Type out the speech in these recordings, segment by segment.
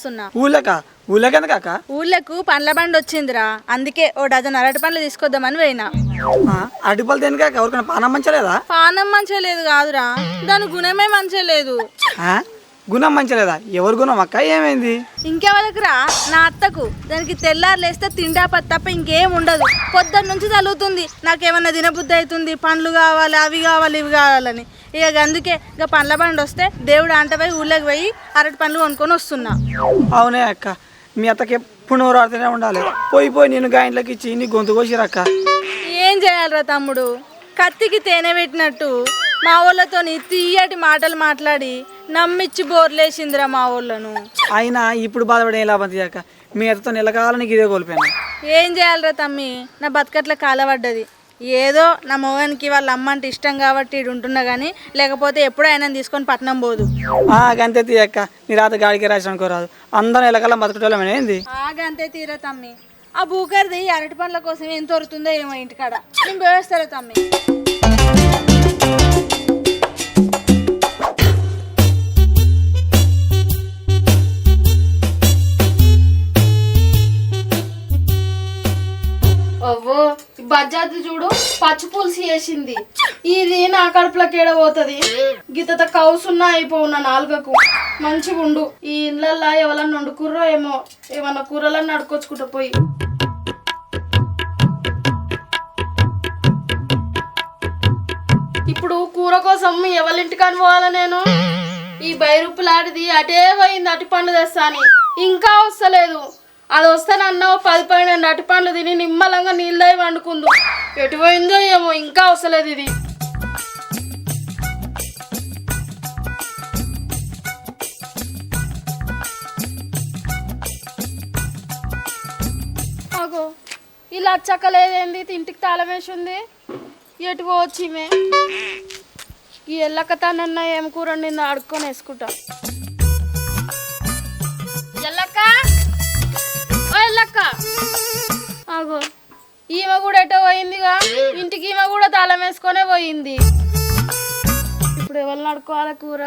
వస్తున్నా. ఊళ్ళకెందుకాక? ఊళ్ళకు పండ్ల బండి వచ్చిందిరా, అందుకే ఓ డజన్ అరటి పండ్లు తీసుకొద్దామని పోయినా. అరటిపళ్ళు దేనికాక? ఎవరికైనా పానం మంచలేదా? పానం మంచిగా లేదు కాదురా, దాని గుణమే మంచిగా లేదు. గుణం మంచలేదా? ఎవరు గుణం అక్క? ఏమైంది? ఇంకెవరికిరా, నా అత్తకు. దానికి తెల్లారు లేస్తే తిండాపతి తప్ప ఇంకేం ఉండదు. పొద్దున్న నుంచి చదువుతుంది, నాకేమన్నా తినబుద్ధి అవుతుంది, పండ్లు కావాలి, అవి కావాలి, ఇవి కావాలని. ఇక అందుకే ఇక పండ్ల బండి వస్తే దేవుడు అంటపోయి ఊళ్ళోకి పోయి అరటి పండ్లు కొనుక్కొని వస్తున్నా. అవునే అక్క, మీ అత్తకి ఎప్పుడు నోరు ఆడుతూనే ఉండాలి. పోయి నేను గాయంట్లోకి ఇచ్చి నీ గొంతు కోసిరక్క. ఏం చేయాలరా తమ్ముడు, కత్తికి తేనె పెట్టినట్టు మా ఊళ్ళతో తీయటి మాటలు మాట్లాడి నమ్మిచ్చి బోర్లేసిందిరా మా ఊళ్ళను. అయినా ఇప్పుడు బాధపడే లాభం తీయక, మీ అత్తతో నెలకాలని ఇదే కోల్పోయాను. ఏం చేయాలరా తమ్మి, నా బతకట్ల కాలపడ్డది. ఏదో నా మోగానికి వాళ్ళ అమ్మ అంటే ఇష్టం కాబట్టి ఇడు ఉంటున్నా కానీ, లేకపోతే ఎప్పుడో ఆయన తీసుకొని పట్నం పోదు. గంతే తీయక్క, నీ రాత గాడికి రాసి అనుకోరాదు. అందరం ఎలకల్లా బతకటోళ్ళమేనా ఏంది? గంతే తీరా తమ్మి. ఆ బూకర్ది అరటి పండ్ల కోసం ఎంత దొరుకుతుందో ఏమో ఇంటికాడ. నేను పోయేస్తారా తమ్మి. అవ్వో బజ్జాది చూడు, పచ్చి పులుసు వేసింది. ఇది నా కడుపులోకి ఏడబోతుంది. గితత కౌసున్నా అయిపోవున్నా నాలుగకు. మంచిగా ఉండు. ఈ ఇళ్ళల్లో ఎవరన్నా వండుకుర్రో ఏమో, ఏమన్నా కూరలన్నీ అడుకొచ్చుకుంటా పోయి. ఇప్పుడు కూర కోసం ఎవరింటికని పోవాలా నేను? ఈ బైరూపులాడిది అటే పోయింది అటు పండు తెస్తాని, ఇంకా వస్తలేదు. అది వస్తానన్నా 10-12 అటు పండ్లు తిని నిమ్మలంగా నీళ్ళై వండుకుందు. ఎటు పోయిందో ఏమో, ఇంకా వస్తలేదు ఇది. అగో ఇలా అచ్చక్కలేదేంది, ఇంటికి తాళం వేసి ఉంది. ఎటు పోవచ్చు ఈమె? ఈ ఎల్లక్క తానన్నా ఏం కూర నిన్ను ఆడుకొని వేసుకుంటా. ఎల్లక్క, ఓ ఎల్లక్క. అగో ఈమె కూడా ఎటో పోయిందిగా, ఇంటికి ఈమె కూడా తాళం వేసుకొనే పోయింది. ఇప్పుడు ఎవరు నడుకోవాలి కూర?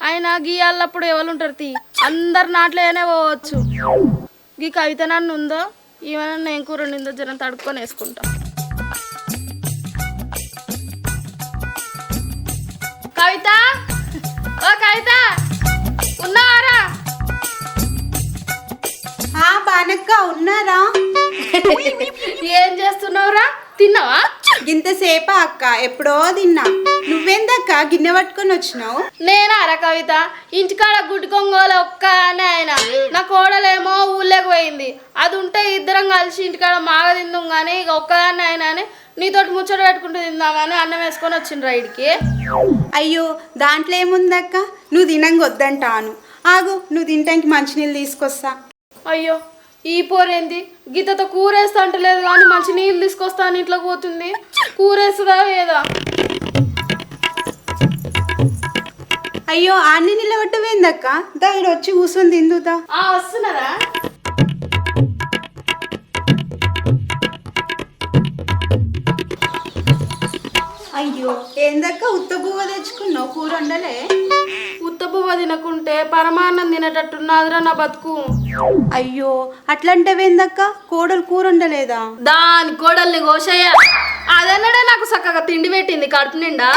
ఆయన గీయాలప్పుడు ఎవరు ఉంటారు తీ, అందరు నాట్లోనే పోవచ్చు. గీ కవిత నన్ను ఉందో, ఈమె ఏం కూర నిందో జనం తడుక్కొని వేసుకుంటా. కవిత, ఓ కవిత, ఉన్నారా? బానక్క ఉన్నారా? ఏం చేస్తున్నావురా? తిన్నావా? ఇంతసేపా అక్క? ఎప్పుడో తిన్నా. నువ్వేందక్క గిన్నె పట్టుకొని వచ్చినావు? నేనారా కవిత? ఇంటికాడ గుడ్డి కొంగోలు ఒక్క అని ఆయన, నా కోడలేమో ఊళ్ళోకి పోయింది. అది ఉంటే ఇద్దరం కలిసి ఇంటికాడ మాగ తిందాం కానీ ఇక ఒక్కదాన్ని ఆయన అని నీతోటి ముచ్చట పెట్టుకుంటూ తిందామని అన్నం వేసుకొని వచ్చిండ్రు రైడ్కి. అయ్యో దాంట్లో ఏముందక్క, నువ్వు తినంగొద్దంటాను. ఆగు, నువ్వు తినటానికి మంచినీళ్ళు తీసుకొస్తా. అయ్యో ఈ పోరేంది, గీతతో కూరేస్తా అంటలేదు కానీ మంచి నీళ్ళు తీసుకొస్తా అని ఇంట్లోకి పోతుంది. కూరేస్తుందా ఏదా? అయ్యో ఆన్ని నిలబట్టవేందక్క? దా ఇక్కడ వచ్చి కూర్చొని తిందుతా. వస్తున్నారా? అయ్యో ఏందక్క ఉత్త పువ్వ తెచ్చుకున్నావు, కూర వండలే? ఉత్త పువ్వ తినకుంటే పరమాన్నం తినేటట్టున్నదిరా నా బతుకు. అయ్యో అట్లంటవేందక్క, కోడలు కూర వండలేదా? దాని కోడల్ని కోసయ్య అదన్నడే నాకు చక్కగా తిండి పెట్టింది కడుపు నిండా.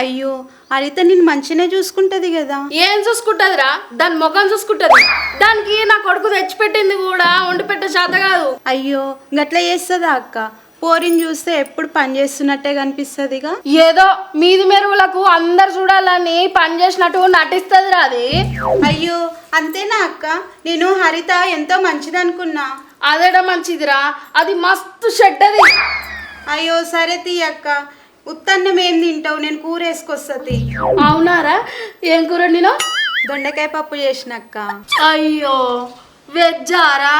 అయ్యో అరిత నేను మంచినే చూసుకుంటది కదా. ఏం చూసుకుంటదిరా? దాని ముఖం చూసుకుంటది. దానికి నా కొడుకు తెచ్చిపెట్టింది కూడా వండి పెట్టే చేత కాదు. అయ్యో గట్లా చేస్తుందా అక్క? పోరిని చూస్తే ఎప్పుడు పని చేస్తున్నట్టే కనిపిస్తుందిగా. ఏదో మీది మెరుగులకు అందరు చూడాలని పని చేసినట్టు నటిస్తుంది అది. అయ్యో అంతేనా అక్క? నేను హరిత ఎంతో మంచిది అనుకున్నా. అదేడ మంచిదిరా, అది మస్తు షెడ్డది. అయ్యో సరే తీ అక్క, ఉత్తన్నం ఏం తింటావు? నేను కూర వేసుకొస్తుంది. అవునారా? ఏం కూర నేను? దొండకాయ పప్పు చేసినక్క. అయ్యో వెజ్జారా?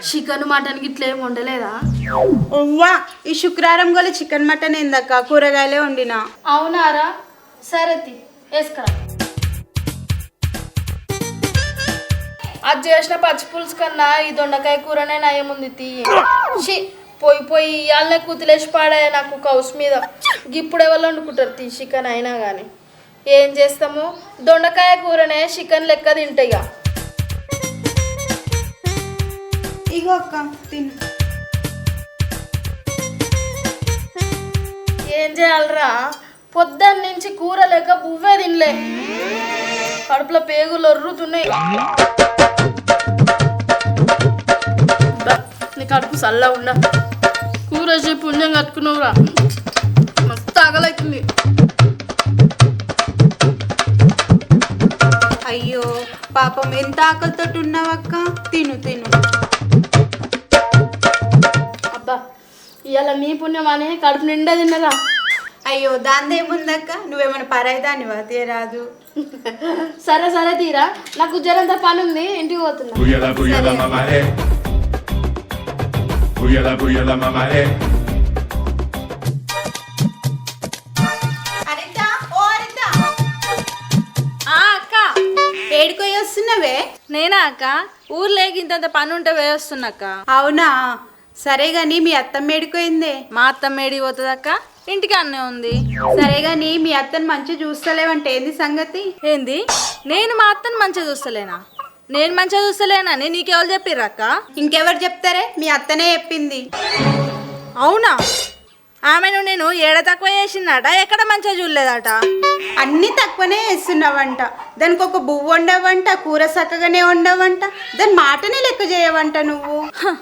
చికెన్ మటన్ గిట్ల ఏమి వండలేదా? వా ఈ శుక్రవారం కూడా చికెన్ మటన్ ఏందక్క, కూరగాయలే వండినా. అవునారా? సరే వేసుకురా. అది చేసిన పచ్చి పులుసు కన్నా ఈ దొండకాయ కూరనే నయముంది తీయి. పోయి ఇవాళనే కూతులేసి పాడాయి నాకు కౌస్ మీద. ఇప్పుడు ఎవరు వండుకుంటారు తీ చికెన్ అయినా కానీ. ఏం చేస్తాము, దొండకాయ కూరనే చికెన్ లెక్క తింటాయి. ఇగో అక్క తిను. ఏం చేయాలరా? పొద్దున్న నుంచి కూర లేక బువ్వే తినలే, కడుపులో పేగులు ఒర్రుతున్నాయి. నీ కడుపు చల్ల ఉండ, కూర వేసి పుణ్యం కట్టుకున్నావురా, మస్తు ఆకలవుతుంది. అయ్యో పాపం ఎంత ఆకలితో ఉన్నావక్క, తిను తిను. అబ్బా ఇవాళ నీ పుణ్యం అని కడుపు నిండా తిన్నరా. అయ్యో దాందేముందక్క, నువ్వేమైనా పరాయిదానివా తీరాదు. సరే సరే తీరా, నాకు జరంత పని ఉంది, ఇంటికి పోతున్నా. Buyala mama hey. Buyala mama hey. హరిత ఓ హరిత, అక్క ఏడుకోయి వస్తున్నావే? నేనా అక్క? ఊర్లోకి ఇంతంత పని ఉంటే వేస్తున్నాక్క. అవునా, సరే గాని మీ అత్తమ్మ ఏడుకోయిందే? మా అత్తమ్మ ఏడికి పోతుంది అక్క? ఇంటికి అన్నే ఉంది. సరే గాని మీ అత్తని మంచిగా చూస్తలేవంటే ఏంది సంగతి? ఏంది? నేను మా అత్తని మంచిగా చూస్తలేనా? నేను మంచిగా చూస్తలేనని నీకెవరు చెప్పిర్రక్క? ఇంకెవరు చెప్తారే, మీ అత్తనే చెప్పింది. అవునా? ఆమెను నేను ఏడ తక్కువ చేసిందట, ఎక్కడ మంచిగా చూడలేదట. అన్నీ తక్కువనే వేస్తున్నావంట, దానికి ఒక బువ్వ వండవంట, కూర చక్కగానే వండవంట, దాని మాటనే లెక్క చేయవంట నువ్వు. హ,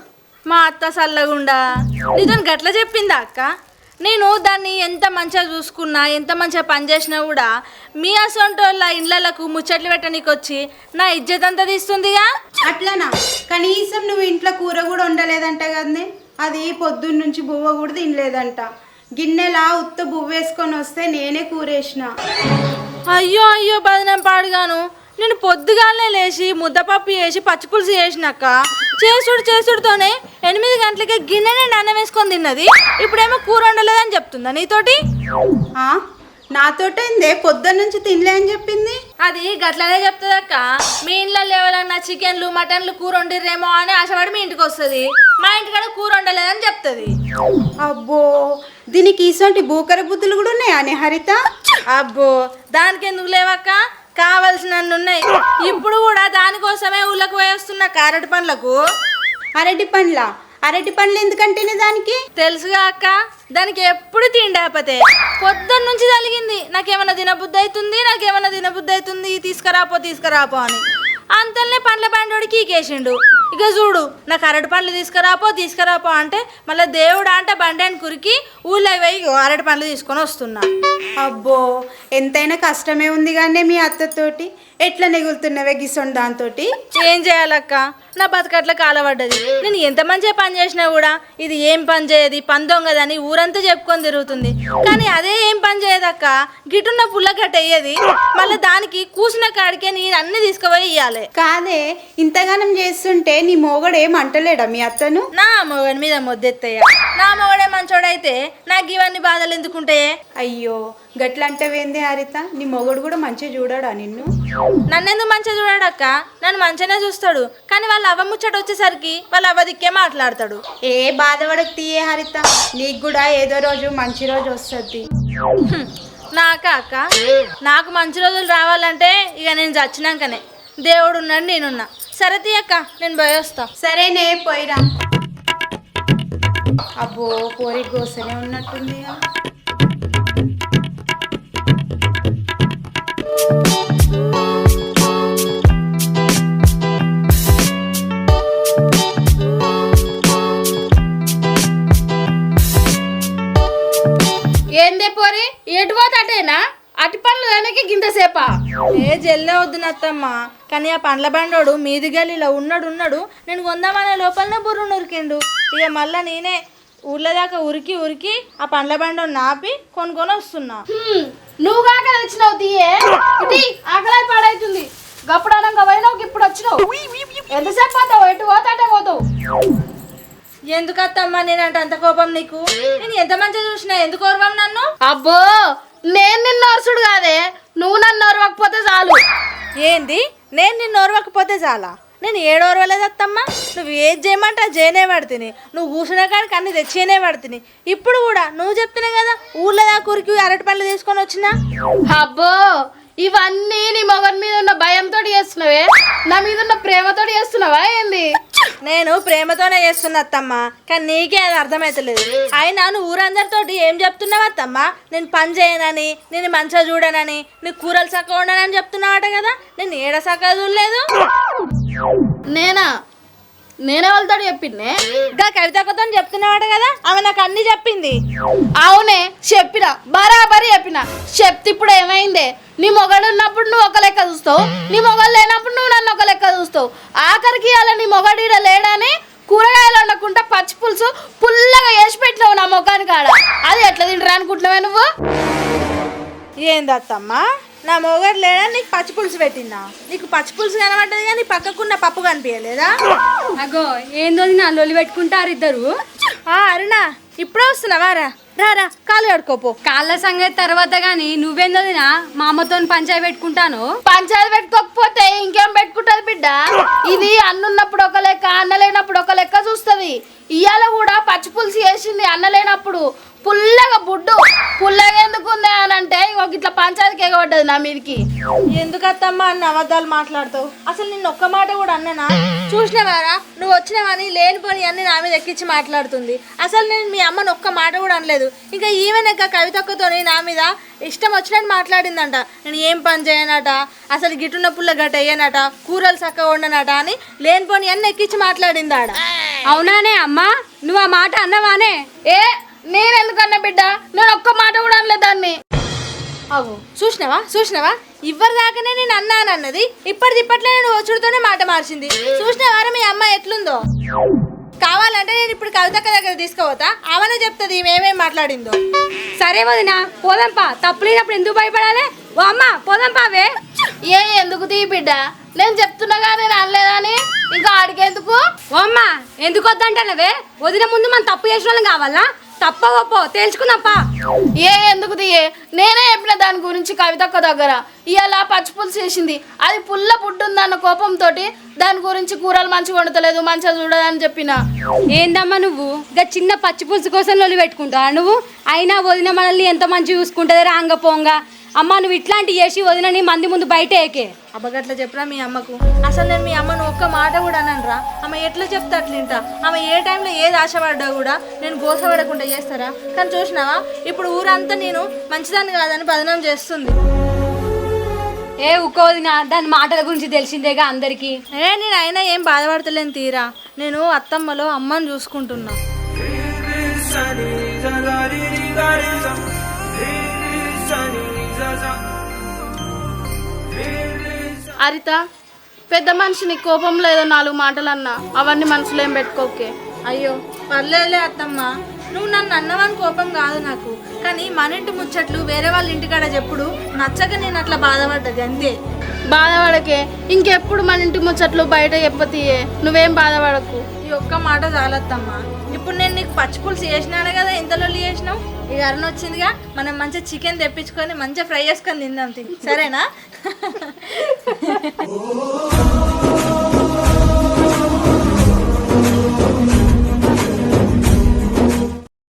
మా అత్త సల్లగుండా నీతో గట్ల చెప్పిందా అక్క? నేను దాన్ని ఎంత మంచిగా చూసుకున్నా, ఎంత మంచిగా పనిచేసినా కూడా మీ అసొంటోళ్ళ ఇళ్ళకు ముచ్చట్లు పెట్టనీకి వచ్చి నా ఇజ్జత్ అంతా తీస్తుందిగా. అట్లనా? కనీసం నువ్వు ఇంట్లో కూర కూడా వండలేదంట కదనే, అది పొద్దున్న నుంచి బువ్వ కూడా తినలేదంట. గిన్నెలా ఉత్త బువ్వ వేసుకొని వస్తే నేనే కూరేసిన. అయ్యో అయ్యో బదనం పాడుగాను. నేను పొద్దుగాలనే లేచి ముద్దపప్పు వేసి పచ్చిపులుసు చేసినాక చేసుడుతోనే 8 గంటలకే గిన్నె నిండా అన్నం వేసుకొని తిన్నది. ఇప్పుడేమో కూర వండలేదని చెప్తుందా నీతోటి? ఆ, నాతోటైందే పొద్దున్న నుంచి తినలే అని చెప్పింది. అది గట్లనే చెప్తుందక్క. మీ ఇంట్లో ఎవరన్నా చికెన్లు మటన్లు కూర వండిర్రేమో అని ఆశపడి మీ ఇంటికి వస్తుంది. మా ఇంటికాడ కూర వండలేదని చెప్తుంది. అబ్బో, దీనికి ఇసొంటి బూకర బుద్ధులు కూడా ఉన్నాయా నే హరిత? అబ్బో దానికి ఎందుకు లేవక్క, కావలసినన్ని ఉన్నాయి. ఇప్పుడు కూడా దానికోసమే ఊళ్ళకు పోయేస్తున్న అరటి పండ్లకు. అరటి పండ్ల? అరటి పండ్లు ఎందుకంటేనే దానికి? తెలుసుగా అక్క, దానికి ఎప్పుడు తిండాపతే పొద్దున్న నుంచి తలిగింది. నాకేమన్నా తినబుద్ధి అవుతుంది, తీసుకురాపో అని. అంతల్నే పండ్ల బండోడికి ఈకేసిండు. ఇక చూడు, నాకు అరటి పండ్లు తీసుకురాపో అంటే మళ్ళీ దేవుడా అంటే బండాన్ని కురికి ఊళ్ళో పోయి అరటి పండ్లు తీసుకొని వస్తున్నా. అబ్బో, ఎంతైనా కష్టమే ఉంది కానీ మీ అత్తతోటి. ఎట్లా నెగులుతున్నవే గిసొండి దాంతో? ఏం చేయాలక్క, నా బతుకట్ల కాలబడ్డది. నేను ఎంత మంచిగా పని చేసినా కూడా ఇది ఏం పని చేయదు, పని దొంగదని ఊరంతా చెప్పుకొని తిరుగుతుంది. కానీ అదే ఏం పని చేయదక్క, గిటున్న పుల్లగట్ట వేయది. మళ్ళీ దానికి కూసిన కాడికే నేను అన్ని తీసుకుపోయి ఇయ్యాలి. కాదే, ఇంతగానం చేస్తుంటే నీ మొగడు ఏం అంటలేడా మీ అత్తను? నా మొగడి మీద మొద్దెత్తయ్య. నా మొగడే మంచోడైతే నాకు ఇవన్నీ బాధలు ఎందుకుంటాయే? అయ్యో, గట్లంటవేందే హరిత? నీ మొగడు కూడా మంచిగా చూడాడా నిన్ను? నన్నెందుకు మంచిగా చూడాడక్క? నన్ను మంచిగానే చూస్తాడు. కానీ వాళ్ళ అవ్వ ముచ్చట వచ్చేసరికి వాళ్ళ అవ్వ దిక్కే మాట్లాడతాడు. ఏ బాధపడకు తీయే హరిత, నీకు కూడా ఏదో రోజు మంచి రోజు వస్తుంది. నాకా అక్క, నాకు మంచి రోజులు రావాలంటే ఇక నేను చచ్చినాకనే. దేవుడు ఉన్నాడు, నేనున్నా. సరే తీయక్క, నేను పోయొస్తా. సరేనే, పోయిరా. అబ్బో, కోరి గోసనే ఉన్నట్టుంది. ఏందే పోరి, ఎటు పోతాటేనా? అటు పండ్లు వెనక్కి గింతసేపా? ఏ జల్లే వద్దు నత్తమ్మ, కానీ ఆ పండ్ల బండోడు మీది గల్లీలో ఉన్నాడు. నేను కొందామనే లోపలనే బుర్రు నురికిండు. ఇక మళ్ళీ నేనే ఊళ్ళో దాకా ఉరికి ఆ పండ్ల బండోడు నాపి కొనుక్కొని వస్తున్నా. నువ్వు కాక తెచ్చినావు తీయే, ఇటీ ఆకలి పాడైతుంది. గప్పుడు అనగా పోయినావు, ఇప్పుడు వచ్చినావు. ఎంతసేపు పోతావు? ఎటు పోతాటే పోతావు. ఎందుకు అత్తమ్మ నేనంటే అంత కోపం నీకు? నేను ఎంత మంచిగా చూసినా ఎందుకు ఓర్వం నన్ను? అబ్బో, నేను నిన్ను నోర్సుడు కాదే, నువ్వు నన్ను నోరవకపోతే చాలు. ఏంది? నేను నిన్ను ఓర్వకపోతే చాలా? నేను ఏడోర్వలేదు అత్తమ్మ. నువ్వు ఏది చేయమంటే అది చేయనే పడుతుంది. నువ్వు కూర్చున్న కాడికి అన్ని తెచ్చేనే పడుతుంది. ఇప్పుడు కూడా నువ్వు చెప్తున్నావు కదా ఊళ్ళో దాకా ఉరికి అరటి పళ్ళు తీసుకొని వచ్చినా. అబ్బో, ఇవన్నీ నీ మొగన్ మీద ఉన్న భయంతో చేస్తున్నావే, నా మీద ఉన్న ప్రేమతో చేస్తున్నావా ఏంది? నేను ప్రేమతోనే చేస్తున్నా అత్తమ్మ, కానీ నీకే అది అర్థమైతలేదు. అయినా నువ్వు ఊరందరితోటి ఏం చెప్తున్నావు అత్తమ్మ? నేను పని చేయనని, నేను మంచిగా చూడనని, నీకు కూరలు చక్కగా ఉండనని చెప్తున్నావట కదా. నేను ఏడ చక్కగా చూడలేదు. నేనే వాళ్ళతో చెప్పిందే. ఇంకా కవితతో చెప్తున్నావట కదా, ఆమె నాకు అన్ని చెప్పింది. అవునే చెప్పిన, బరాబరి చెప్పిన. చెప్తే ఇప్పుడు ఏమైందే? నీ మొగడు ఉన్నప్పుడు నువ్వు ఒక లెక్క చూస్తావు, నీ మొగడు లేనప్పుడు నువ్వు నన్ను ఒక లెక్క చూస్తావు. ఆఖరికి అలా నీ మొగడు ఈడ లేడని కూరగాయలు వండకుండా పచ్చి పులుసు పుల్లగా వేసి పెట్టినావు నా మొఖానికి కాడ. అది ఎట్లా తింటారా అనుకుంటున్నావే నువ్వు? ఏందత్తమ్మా, నా మొగడు లేడని నీకు పచ్చి పులుసు పెట్టిందా? నీకు పచ్చి పులుసు కనబడ్డది కానీ పక్కకున్న పప్పు కనిపించలేదా? అగో ఏందో నా లొల్లి పెట్టుకుంటారు ఇద్దరు. అరుణా, ఇప్పుడే వస్తున్నావా? రా కాలు కడుకోపో. కాళ్ళ సంగతి తర్వాత గాని నువ్వేందో మా అమ్మతో పంచాయతీ పెట్టుకుంటాను. పంచాయతీ పెట్టుకోకపోతే ఇంకేం పెట్టుకుంటది బిడ్డ? ఇది అన్నున్నప్పుడు ఒక లెక్క, అన్న లేనప్పుడు ఒక లెక్క చూస్తుంది. ఇవాళ కూడా పచ్చి పులుసు వేసింది అన్న లేనప్పుడు. పుల్లగా బుడ్డు పుల్లగా ఎందుకుంది అని అంటే ఇంకొక ఇట్లా పంచాయతీకి ఎగబడ్డది నా మీదకి. ఎందుకత్తమ్మా అన్న అబద్ధాలు మాట్లాడతావు? అసలు నిన్ను ఒక్క మాట కూడా అన్ననా? చూసినవారా, నువ్వు వచ్చినావని లేనిపోని అన్ని నా మీద ఎక్కించి మాట్లాడుతుంది. అసలు నేను మీ అమ్మని ఒక్క మాట కూడా అనలేదు. ఇంకా ఈవెనక కవితక్కతోని నా మీద ఇష్టం వచ్చినట్టు మాట్లాడిందంట. నేను ఏం పని చేయనట, అసలు గిట్టున్న పుల్ల గట్ట వేయనట, కూరలు చక్కగా ఉండనట అని లేనిపోని అన్ని ఎక్కించి మాట్లాడిందాడ. అవునానే అమ్మా, నువ్వు ఆ మాట అన్నవానే? నేను ఎందుకన్నా బిడ్డ? నేను ఒక్క మాట కూడా అనలేదు దాన్ని. అవు చూసినావా ఇవ్వరి దాకానే నేను అన్నది ఇప్పటిదిప్పట్లే నేను వచ్చుడితోనే మాట మార్చింది. చూసినవారా మీ అమ్మ ఎట్లుందో? కావాలంటే నేను ఇప్పుడు కవితక్క దగ్గర తీసుకోవతా, ఆమెనే చెప్తుంది మేమేం మాట్లాడిందో. సరే వదినా పోదంపా, తప్పు లేనప్పుడు ఎందుకు భయపడాలి? ఓ అమ్మ పోదంపావే. ఎందుకు తీ బిడ్డ? నేను చెప్తున్నాగా నేను అనలేదని, ఇంకా ఆడికెందుకు? ఓ అమ్మ ఎందుకు వద్దంటానవే? వదిన ముందు మనం తప్పు చేసిన వాళ్ళం కావాలా? తప్పవప్పో తేల్చుకుందాంపా. ఎందుకు తీయే? నేనే చెప్పిన దాని గురించి కవితక్క దగ్గర. ఇవాళ పచ్చి పులుసు చేసింది, అది పుల్ల పుట్టుందన్న కోపంతో దాని గురించి కూరలు మంచిగా వండతలేదు, మంచిగా చూడదని చెప్పిన. ఏందమ్మా నువ్వు ఇంకా చిన్న పచ్చి పులుసు కోసం లొల్లి పెట్టుకుంటావా నువ్వు? అయినా వదిన మనల్ని ఎంత మంచిగా చూసుకుంటుంది రాంగ పోంగా. అమ్మ నువ్వు ఇట్లాంటి చేసి వదినని మంది ముందు బయట ఏకే. అబ్బగట్లా చెప్పరా మీ అమ్మకు? అసలు నేను మీ అమ్మను ఒక్క మాట కూడా అనరా. ఆమె ఎట్లా చెప్తా అట్లింటా. ఆమె ఏ టైంలో ఏది ఆశపడ్డా కూడా నేను గోసపడకుండా చేస్తారా? కానీ చూసినావా, ఇప్పుడు ఊరంతా నేను మంచిదాన్ని కాదని బదనాం చేస్తుంది. ఉకోదినా, దాని మాటల గురించి తెలిసిందేగా అందరికి. నేను అయినా ఏం బాధపడతలేను తీరా. నేను అత్తమ్మలో అమ్మని చూసుకుంటున్నా. అరిత, పెద్ద మనిషిని కోపంలో ఏదో 4 మాటలు అన్నా, అవన్నీ మనసులో ఏం పెట్టుకోకే. అయ్యో పర్లేదులే అత్తమ్మ, నువ్వు నన్ను అన్నవని కోపం కాదు నాకు. కానీ మన ఇంటి ముచ్చట్లు వేరే వాళ్ళ ఇంటికాడ చెప్పుడు నచ్చక నేను అట్లా బాధపడ్డది అంతే. బాధపడకే, ఇంకెప్పుడు మన ఇంటి ముచ్చట్లు బయట చెప్పతీయే. నువ్వేం బాధపడకు. ఈ ఒక్క మాట చాలత్తమ్మ. ఇప్పుడు నేను నీకు పచ్చి పులుసు చేసినాను కదా, ఇంతలో చేసినావు. ఇక అరుణ వచ్చిందిగా, మనం మంచిగా చికెన్ తెప్పించుకొని మంచిగా ఫ్రై చేసుకొని తిందాం. సరేనా?